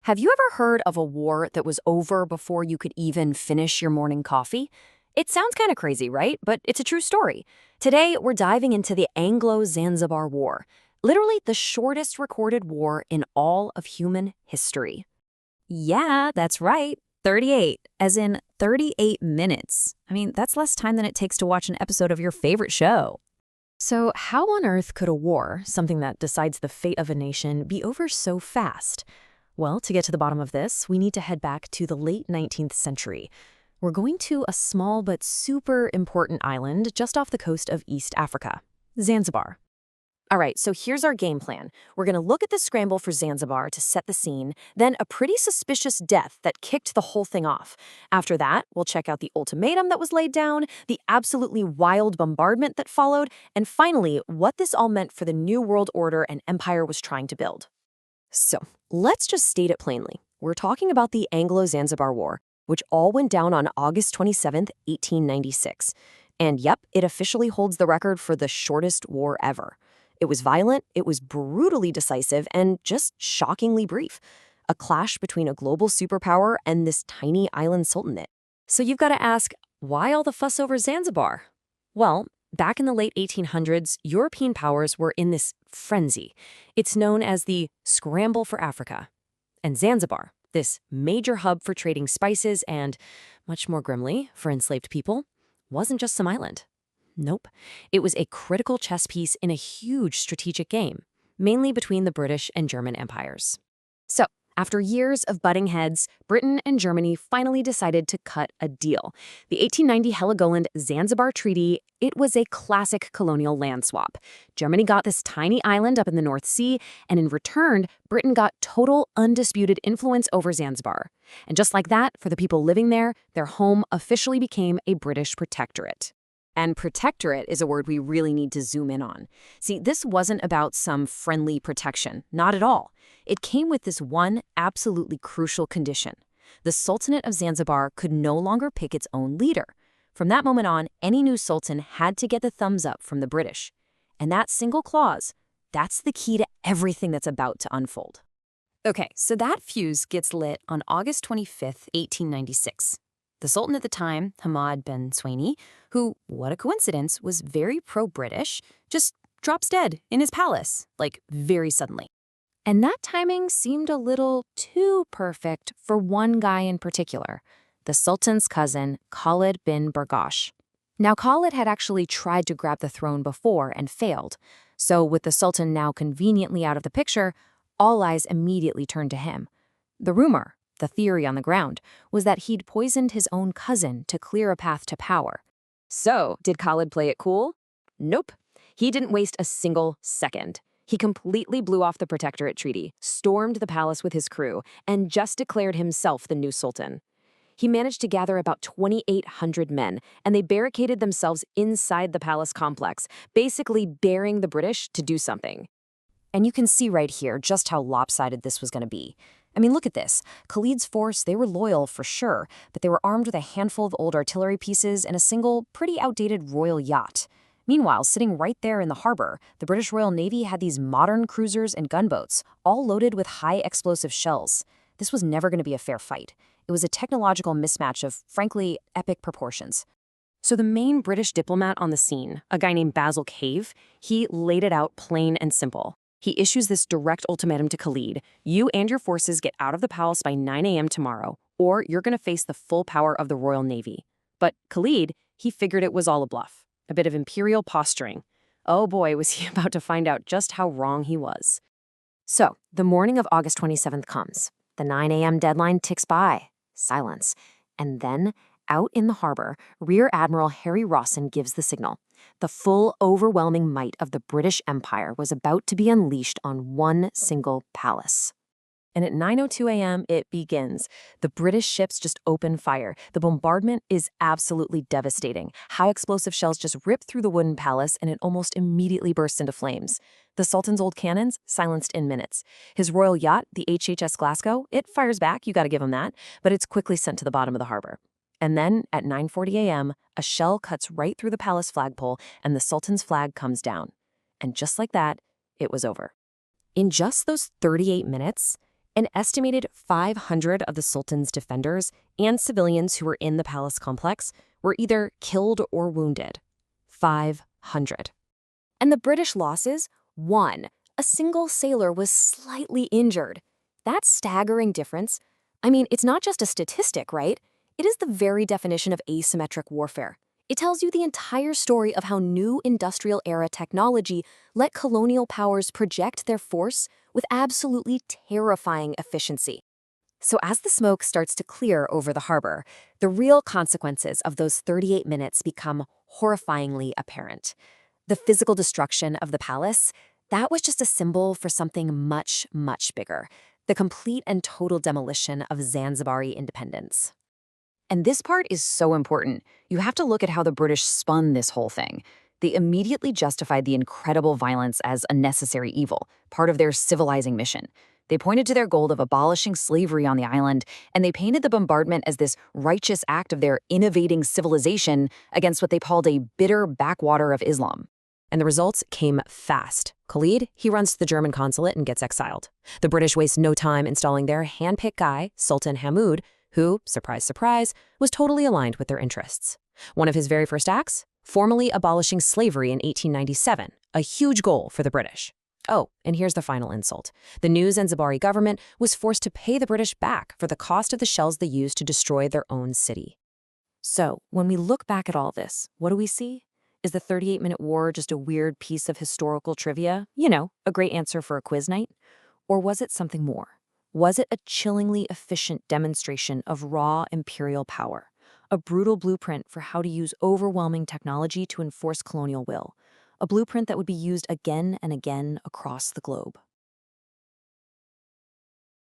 Have you ever heard of a war that was over before you could even finish your morning coffee? It sounds kind of crazy, right? But it's a true story. Today, we're diving into the Anglo-Zanzibar War, literally the shortest recorded war in all of human history. Yeah, that's right. 38, as in 38 minutes. I mean, that's less time than it takes to watch an episode of your favorite show. So, how on earth could a war, something that decides the fate of a nation, be over so fast? Well, to get to the bottom of this, we need to head back to the late 19th century. We're going to a small but super important island just off the coast of East Africa, Zanzibar. All right, so here's our game plan. We're going to look at the scramble for Zanzibar to set the scene, then a pretty suspicious death that kicked the whole thing off. After that, we'll check out the ultimatum that was laid down, the absolutely wild bombardment that followed, and finally, what this all meant for the new world order and empire was trying to build. So, let's just state it plainly. We're talking about the Anglo-Zanzibar War, which all went down on August 27th, 1896. And yep, it officially holds the record for the shortest war ever. It was violent, it was brutally decisive, and just shockingly brief. A clash between a global superpower and this tiny island sultanate. So you've got to ask, why all the fuss over Zanzibar? Well, back in the late 1800s, European powers were in this frenzy. It's known as the scramble for Africa. And Zanzibar, this major hub for trading spices and, much more grimly, for enslaved people, wasn't just some island. Nope. It was a critical chess piece in a huge strategic game, mainly between the British and German empires. So, after years of butting heads, Britain and Germany finally decided to cut a deal. The 1890 Heligoland-Zanzibar Treaty, it was a classic colonial land swap. Germany got this tiny island up in the North Sea, and in return, Britain got total undisputed influence over Zanzibar. And just like that, for the people living there, their home officially became a British protectorate. And protectorate is a word we really need to zoom in on. See, this wasn't about some friendly protection, not at all. It came with this one absolutely crucial condition. The Sultanate of Zanzibar could no longer pick its own leader. From that moment on, any new sultan had to get the thumbs up from the British. And that single clause, that's the key to everything that's about to unfold. Okay, so that fuse gets lit on August 25th, 1896. The Sultan at the time, Hamad bin Swaini, who, what a coincidence, was very pro-British, just drops dead in his palace, like very suddenly. And that timing seemed a little too perfect for one guy in particular, the Sultan's cousin, Khalid bin Bargash. Now, Khalid had actually tried to grab the throne before and failed, so with the Sultan now conveniently out of the picture, all eyes immediately turned to him. The rumor, the theory on the ground, was that he'd poisoned his own cousin to clear a path to power. So, did Khalid play it cool? Nope. He didn't waste a single second. He completely blew off the Protectorate Treaty, stormed the palace with his crew, and just declared himself the new sultan. He managed to gather about 2,800 men, and they barricaded themselves inside the palace complex, basically daring the British to do something. And you can see right here just how lopsided this was going to be. I mean, look at this. Khalid's force, they were loyal for sure, but they were armed with a handful of old artillery pieces and a single, pretty outdated royal yacht. Meanwhile, sitting right there in the harbor, the British Royal Navy had these modern cruisers and gunboats, all loaded with high explosive shells. This was never going to be a fair fight. It was a technological mismatch of, frankly, epic proportions. So the main British diplomat on the scene, a guy named Basil Cave, he laid it out plain and simple. He issues this direct ultimatum to Khalid. You and your forces get out of the palace by 9 a.m. tomorrow, or you're going to face the full power of the Royal Navy. But Khalid, he figured it was all a bluff, a bit of imperial posturing. Oh boy, was he about to find out just how wrong he was. So, the morning of August 27th comes. The 9 a.m. deadline ticks by. Silence. And then, out in the harbor, Rear Admiral Harry Rawson gives the signal. The full, overwhelming might of the British Empire was about to be unleashed on one single palace. And at 9:02 a.m., it begins. The British ships just open fire. The bombardment is absolutely devastating. High explosive shells just rip through the wooden palace, and it almost immediately bursts into flames. The Sultan's old cannons, silenced in minutes. His royal yacht, the HHS Glasgow, it fires back, you gotta give him that, but it's quickly sent to the bottom of the harbor. And then, at 9:40 a.m., a shell cuts right through the palace flagpole, and the Sultan's flag comes down. And just like that, it was over. In just those 38 minutes, An estimated 500 of the Sultan's defenders and civilians who were in the palace complex were either killed or wounded. 500. And the British losses? 1. A single sailor was slightly injured. That staggering difference, I mean, it's not just a statistic, right? It is the very definition of asymmetric warfare. It tells you the entire story of how new industrial era technology let colonial powers project their force with absolutely terrifying efficiency. So as the smoke starts to clear over the harbor, the real consequences of those 38 minutes become horrifyingly apparent. The physical destruction of the palace, that was just a symbol for something much, much bigger: the complete and total demolition of Zanzibari independence. And this part is so important. You have to look at how the British spun this whole thing. They immediately justified the incredible violence as a necessary evil, part of their civilizing mission. They pointed to their goal of abolishing slavery on the island, and they painted the bombardment as this righteous act of their innovating civilization against what they called a bitter backwater of Islam. And the results came fast. Khalid, he runs to the German consulate and gets exiled. The British waste no time installing their hand-picked guy, Sultan Hamoud, who, surprise, surprise, was totally aligned with their interests. One of his very first acts? Formally abolishing slavery in 1897, a huge goal for the British. Oh, and here's the final insult. The new Zanzibari government was forced to pay the British back for the cost of the shells they used to destroy their own city. So, when we look back at all this, what do we see? Is the 38-minute war just a weird piece of historical trivia? You know, a great answer for a quiz night? Or was it something more? Was it a chillingly efficient demonstration of raw imperial power? A brutal blueprint for how to use overwhelming technology to enforce colonial will? A blueprint that would be used again and again across the globe.